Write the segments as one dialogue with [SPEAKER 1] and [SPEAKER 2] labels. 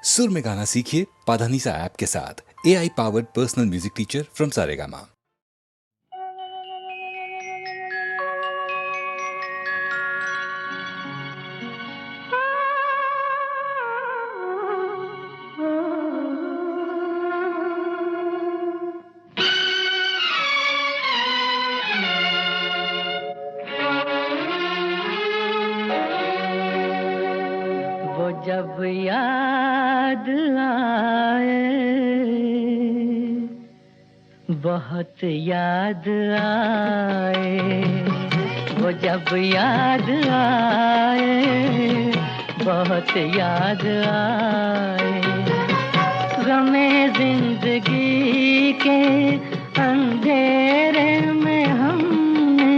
[SPEAKER 1] सुर में गाना सीखिए पाधानीसा ऐप के साथ। AI powered personal music teacher from Saregama.
[SPEAKER 2] वो जब याद आए, बहुत याद आए, वो जब याद आए, बहुत याद आए। गमे जिंदगी के अंधेरे में हमने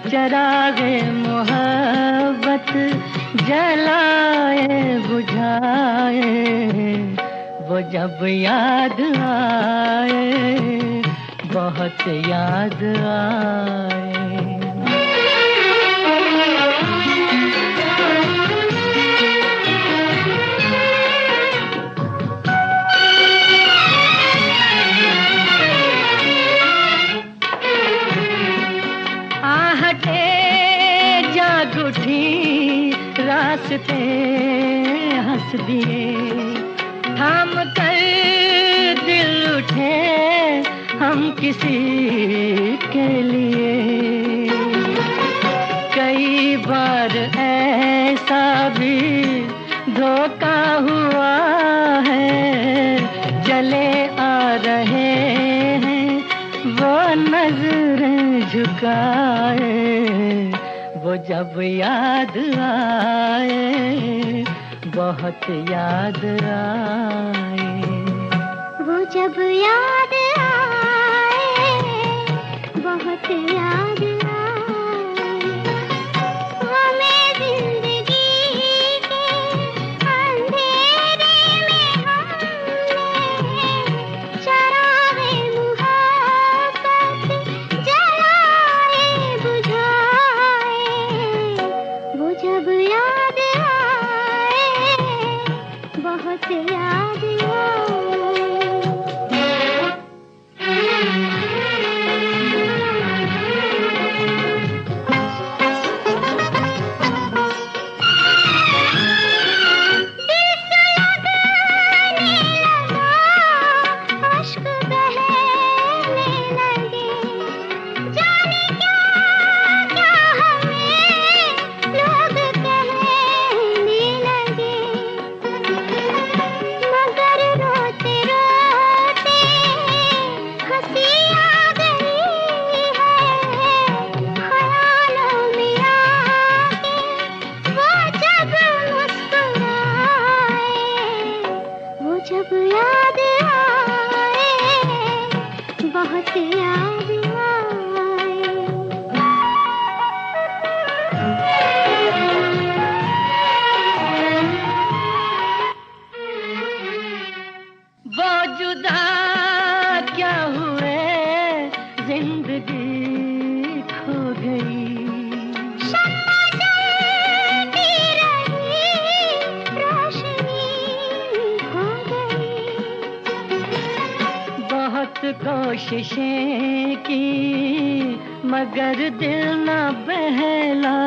[SPEAKER 2] चरागे मोहब्बत जलाए बुझाए। वो जब याद आए, बहुत याद आए। आहटे जाग उठी, रास्ते हंस दिए, थाम कर दिल उठे हम किसी के लिए। कई बार ऐसा भी धोखा हुआ है, चले आ रहे हैं वो नजरें झुकाए। वो जब याद आए, बहुत याद आए।
[SPEAKER 3] वो जब याद आए, बहुत याद आए। हमें जिंदगी के अंधेरे में हमने चरागे मुहब्बत जलाए बुझाए। वो जब याद आए, बहुत याद आए। अश्क बहने लगे, जाने क्या क्या हमें लोग कहने लगे। मगर रोते रोते हंसी आ गई है, ख्यालों में आके वो जब मुस्कुराए। वो जब याद आए, बहुत याद आए।
[SPEAKER 2] वो जुदा क्या हुए, जिंदगी खो गई।
[SPEAKER 3] शम्मा जलती रही, रोशनी खो गई।
[SPEAKER 2] बहुत कोशिशें की मगर दिल न बहला,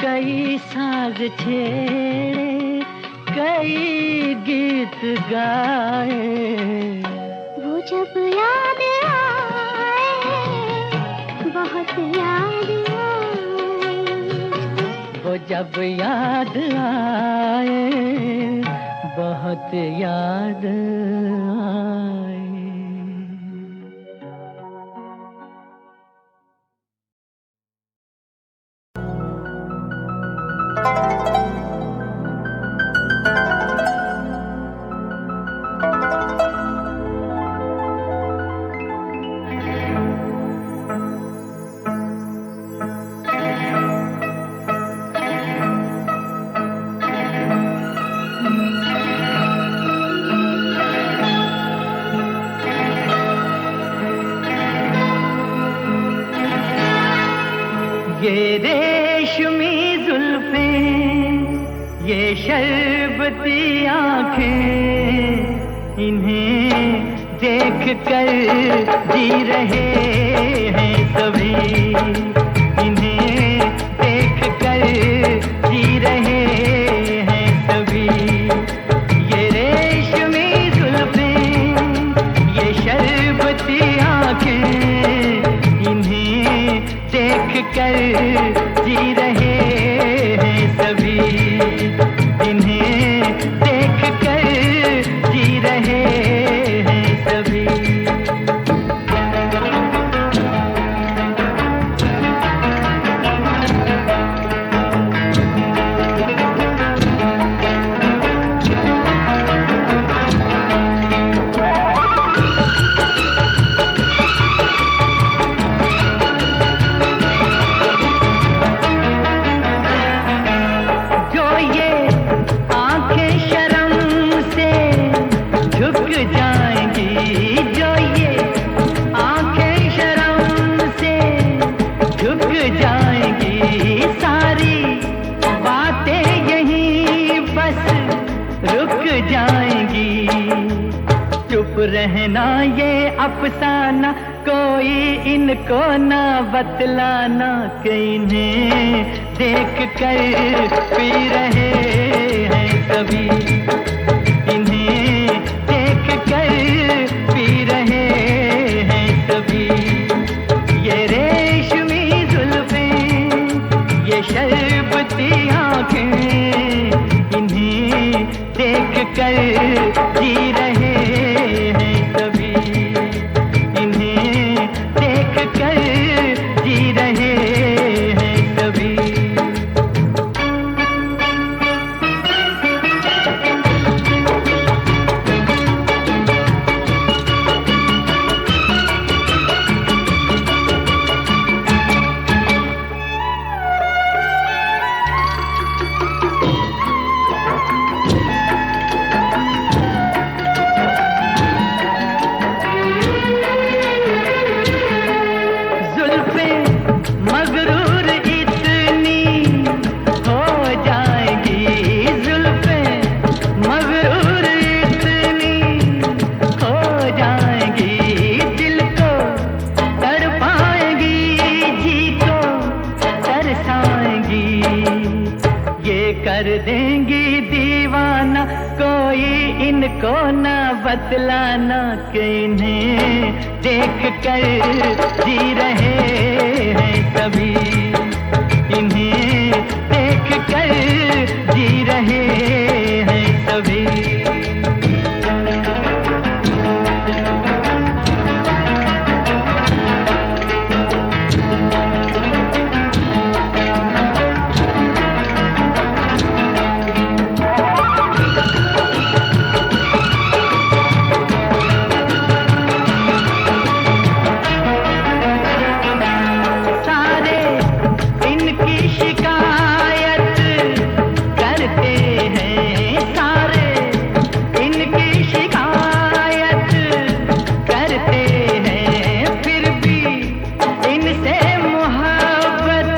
[SPEAKER 2] कई साज छेड़े, कई गीत गाए।
[SPEAKER 3] वो जब याद आए, बहुत याद आए।
[SPEAKER 2] वो जब याद आए, बहुत याद आए। शर्बती आँखें इन्हें देख कर जी रहे हैं सभी, इन्हें देख कर जी रहे हैं सभी। ये रेशमी जुल्फें, ये शर्बती आँखें इन्हें देख कर जी रहे हैं सभी, इन्हें देख कर जी रहे हैं सभी। जो ये आंखें शर्म से झुक जाएंगी, जो ये आंखें शर्म से झुक जाएंगी, सारी बातें यहीं बस रुक जाएंगी। चुप रहना ये अफसाना, कोई इनको ना बतलाना, कि इन्हें देख कर पी रहे हैं सभी, इन्हें देख कर पी रहे हैं सभी। ये रेशमी जुल्फें, ये शर्बती आँखें इन्हें देख कर जी रहे हैं सभी, इन्हें देख कर जी रहे हैं सभी। जुल्फें मगरूर इतनी हो जाएगी, जुल्फें मगरूर इतनी हो जाएगी, दिल को तड़पाएंगी, जी को तरसाएंगी। ये कर देंगी दीवाना, कोई इनको ना बतलाना, कि इन्हें देख कर जी रहे हैं सभी, इन्हें देख कर जी रहे हैं सभी। सारे इनकी शिकायत करते हैं, सारे इनकी शिकायत करते हैं, फिर भी इनसे मोहब्बत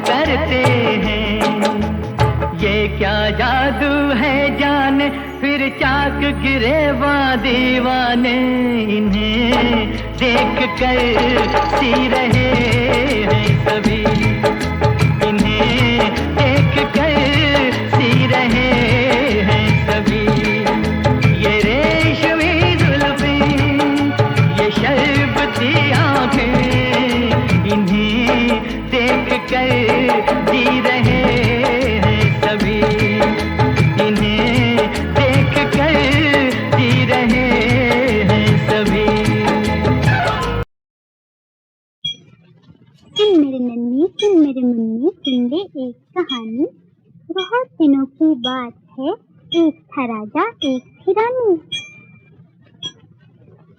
[SPEAKER 2] करते हैं। ये क्या जादू है जाने, फिर चाक गिरे दीवाने, इन्हें देख कर सी रहे हैं सभी, इन्हें देख कर सी रहे हैं सभी। ये रेशमी जुल्फें, ये शर्बती आँखें इन्हें देख कर जी रहे हैं सभी, इन्हें देख कर जी रहे हैं सभी।
[SPEAKER 3] सुन मेरे नन्ही, सुन मेरे मुन्नी, सुन ले एक कहानी। बहुत दिनों की बात है, एक था राजा एक थी रानी।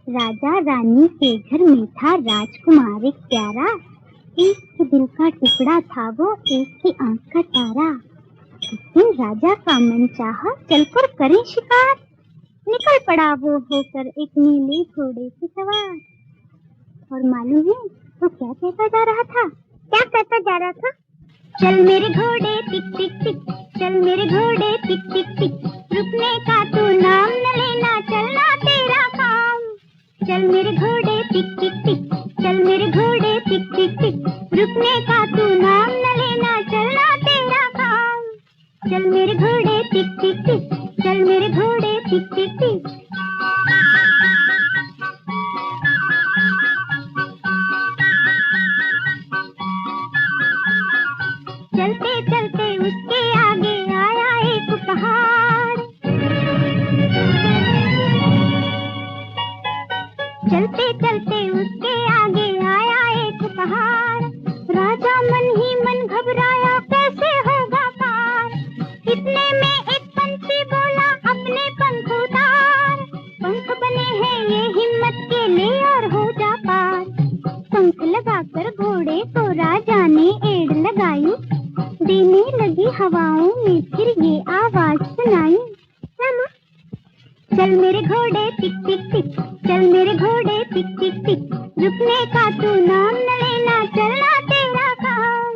[SPEAKER 3] राजा रानी के घर में था राजकुमार एक प्यारा, एक के दिल का टुकड़ा था वो, एक की आंख का तारा। एक दिन राजा का मन चाहा, चलकर करें शिकार। निकल पड़ा वो होकर एक नीले घोड़े से सवार। और मालूम है वो क्या कहता जा रहा था? क्या कहता जा रहा था? चल मेरे घोड़े टिक टिक टिक, चल मेरे घोड़े टिक टिक टिक, रुकने का तू नाम न लेना, चलना तेरा काम। चल मेरे घोड़े टिक टिक टिक, चल मेरे घोड़े टिक टिक टिक, रुकने का तू नाम न लेना, चलना तेरा काम। चल मेरे घोड़े टिक टिक टिक, चल मेरे घोड़े टिक टिक टिक। चलते चलते उसके आगे आया एक पहाड़, चलते चलते उसके आगे आया एक पहाड़। राजा मन ही मन घबराया, कैसे होगा पार। इतने में एक पंछी बोला, अपने पंख उतार। पंख बने हैं ये हिम्मत के, ले और हो जा पार। पंख लगाकर घोड़े को राजा ने एड़ लगाई, देने लगी हवाओं में फिर ये आवाज सुनाई। चल मेरे घोड़े टिक टिक टिक, चल मेरे घोड़े टिक टिक टिक, रुकने का तू नाम न लेना, चलना तेरा काम।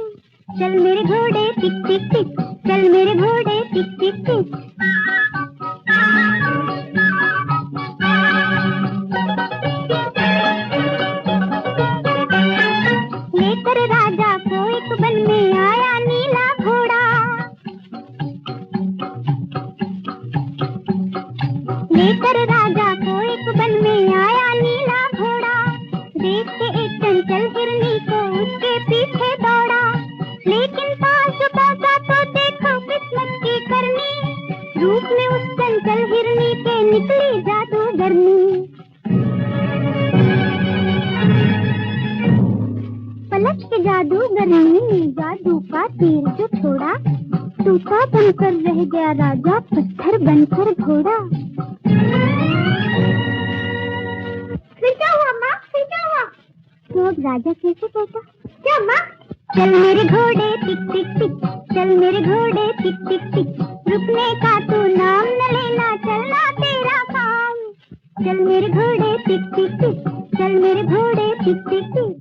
[SPEAKER 3] चल मेरे घोड़े टिक टिक टिक, चल मेरे घोड़े टिक टिक टिक। लेकर राजा को एक वन में आया नीला घोड़ा, लेकर राजा को एक वन में आया नीला घोड़ा। देख के एक चंचल हिरनी को उसके पीछे दौड़ा, लेकिन पास पहुंचा तो देखो किस्मत की करनी, रूप में उस चंचल हिरनी के निकली जादूगरनी। पलक के जादूगरनी ने जादू का तीर जो छोड़ा, तूता बनकर रह गया राजा, पत्थर बनकर घोड़ा। फिर क्या हुआ माँ, फिर क्या हुआ? तो अब राजा कैसे कहता? क्या माँ? चल मेरे घोड़े टिक टिक टिक, चल मेरे घोड़े टिक टिक टिक, रुकने का तू नाम न लेना, चलना तेरा काम। चल मेरे घोड़े टिक टिक टिक, चल मेरे घोड़े टिक टिक टिक।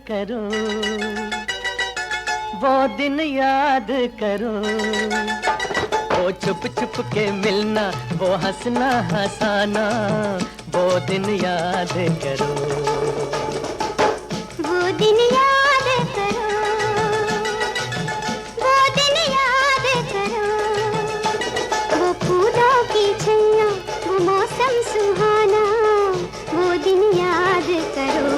[SPEAKER 2] करो, वो दिन याद करो, वो छुप छुप के मिलना, वो हंसना हंसाना, वो दिन याद करो,
[SPEAKER 3] वो दिन याद करो, वो दिन याद करो, वो फूलों की छैया, वो मौसम सुहाना, वो दिन याद करो।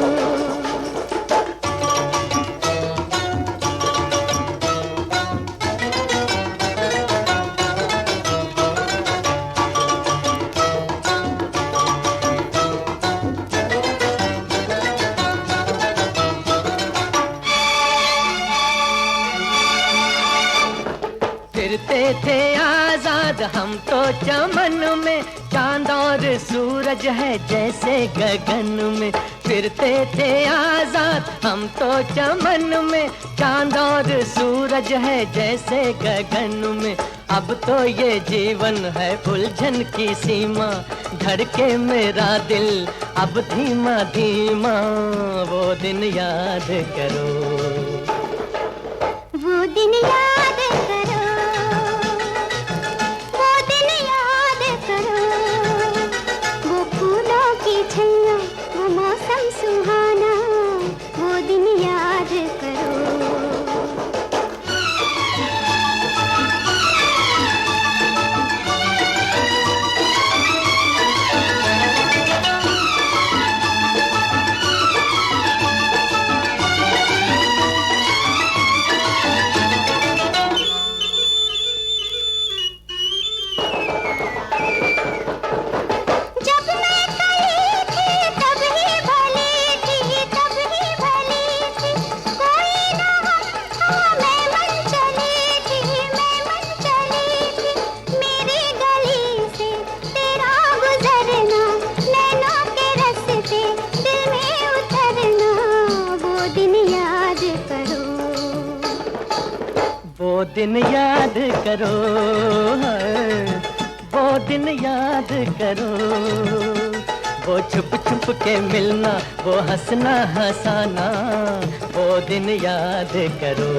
[SPEAKER 2] फिरते थे आजाद हम तो चमन में, चांद और सूरज है जैसे गगन में। फिरते थे आजाद हम तो चमन में, चांद और सूरज है जैसे गगन में। अब तो ये जीवन है उलझन की सीमा, धड़के मेरा दिल अब धीमा धीमा, वो दिन याद करो,
[SPEAKER 3] वो दिन याद करो, वो दिन याद करो, वो फूलों की छैया, वो मौसम सुहाना, वो दिन याद करो।
[SPEAKER 2] वो दिन याद करो, वो दिन याद करो, वो छुप छुप के मिलना, वो हंसना हंसाना, वो दिन याद करो,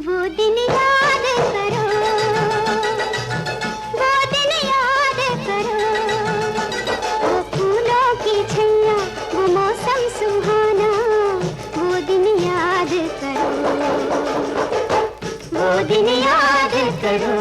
[SPEAKER 3] वो दिन याद करो, वो दिन याद करो, वो फूलों की छैया, वो मौसम सुहाना, वो दिन याद करो, वो दिन याद करो।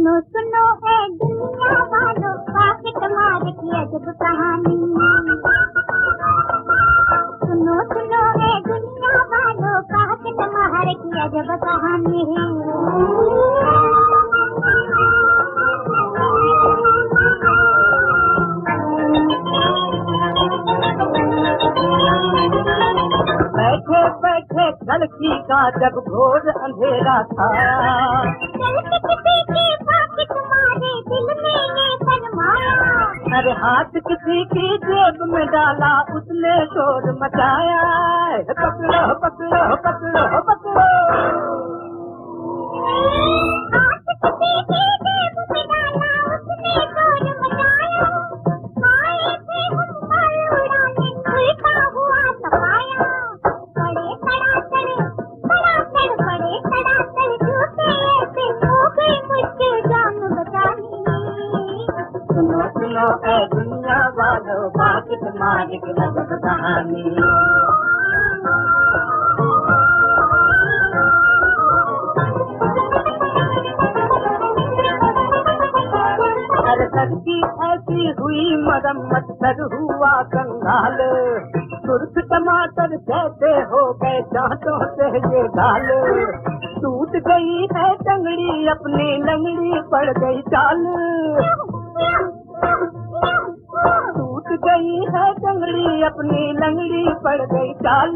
[SPEAKER 3] सुनो सुनो ए दुनिया वालों, पॉकेट मार की अजब कहानी। सुनो सुनो ए दुनिया वालों, पॉकेट मार की अजब कहानी।
[SPEAKER 2] बैठे बैठे लड़की का जब घोर अंधेरा था,
[SPEAKER 3] चलते किसी की पॉकेट मारे दिल में ये फरमाया।
[SPEAKER 2] अरे हाथ किसी की जेब में डाला, उसने शोर मचाया। पकड़ो पकड़ो पकड़ो पकड़ो।
[SPEAKER 3] हाथ किसी की जेब में डाला, उसने शोर मचाया। आए थे हम पर उड़ाने, उल्टा हुआ सफाया। बड़े तड़ातड़ बड़े तड़ातड़ झूठे ऐसे हो गई मुझसे जान बचानी।
[SPEAKER 2] सुनो सुनो ए दुनिया वालों, पॉकेट मार की अजब कहानी। अरे सर की ऐसी हुई मरम्मत, सर हुआ कंगाल। सुर्ख टमाटर जैसे हो गए दांतों से ये गाल। टूट गई है टंगड़ी अपनी, लंगड़ी पड़ गई चाल। टूट गई है टंगड़ी अपनी, लंगड़ी पड़ गई चाल।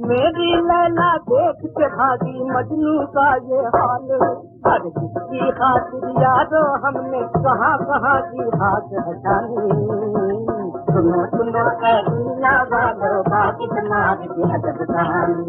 [SPEAKER 2] मेरी लैला देख के भागी, मजनू का ये हाल। हर किसकी खातिर यादो हमने कहाँ कहाँ की हाथ हटानी। सुनो सुनो ए दुनिया वालों, पॉकेट मार की अजब कहानी।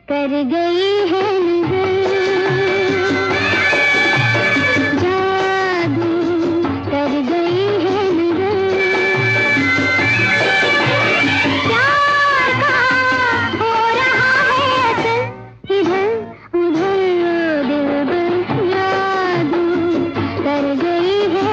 [SPEAKER 3] कर गई है नजर, जादू कर गई है नजर, प्यार का हो रहा है असर इधर उधर दिलबर, जादू कर गई है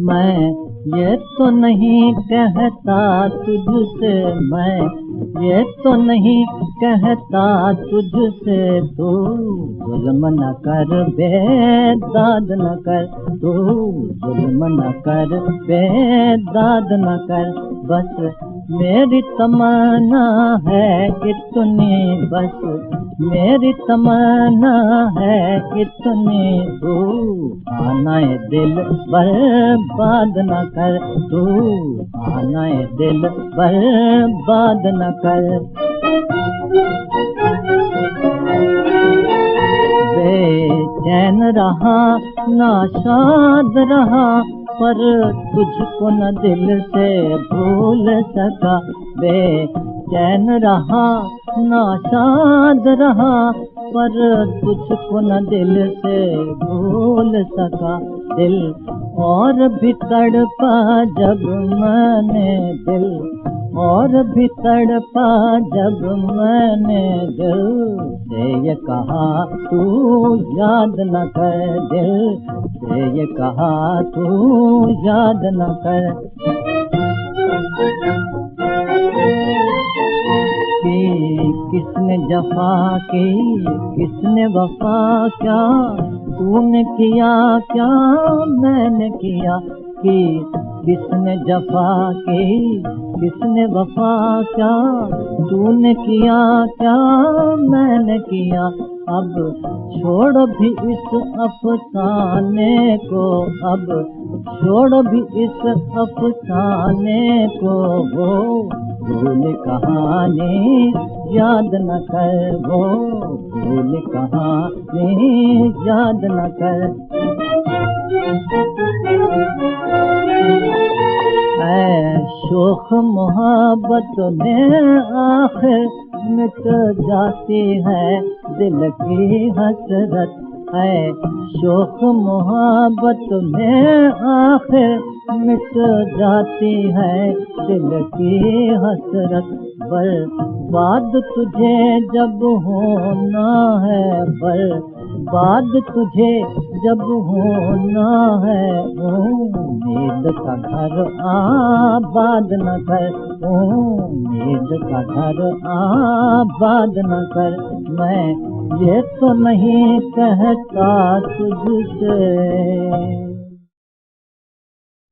[SPEAKER 2] मैं ये तो नहीं कहता तुझसे, मैं ये तो नहीं कहता तुझसे, तू जुल्म न कर बेदाद न कर, तू जुल्म न कर बेदाद न कर, बस मेरी तमन्ना है इतनी, बस मेरी तमन्ना है इतनी, तू आना दिल बर्बाद न कर, तू आना दिल बर्बाद न कर। बेचैन रहा नाशाद रहा, पर तुझको न दिल से भूल सका, बेचैन रहा नाशाद रहा, पर तुझको न दिल से भूल सका, दिल और भी तड़पा जब मैंने दिल, और भी तड़पा जब मैंने दिल से ये कहा तू याद न कर, दिल से ये कहा तू याद न कर। कि किसने जफा की किसने वफा, क्या तूने किया क्या मैंने किया, कि किसने जफा की किसने वफा, क्या तूने किया क्या मैंने किया, अब छोड़ भी इस अफसाने को, अब छोड़ भी इस अफसाने को, वो भूल कहानी याद न कर, वो भूल कहानी याद न कर। शोख मोहब्बत में आखिर मिट जाती है दिल की हसरत, है शोख मोहब्बत में आखिर मिट जाती है दिल की हसरत, बर्बाद तुझे जब होना है, बर्बाद तुझे जब होना है, उम्मीद का घर आबाद न कर, उम्मीद का घर आबाद न कर, मैं ये तो नहीं कहता तुझसे।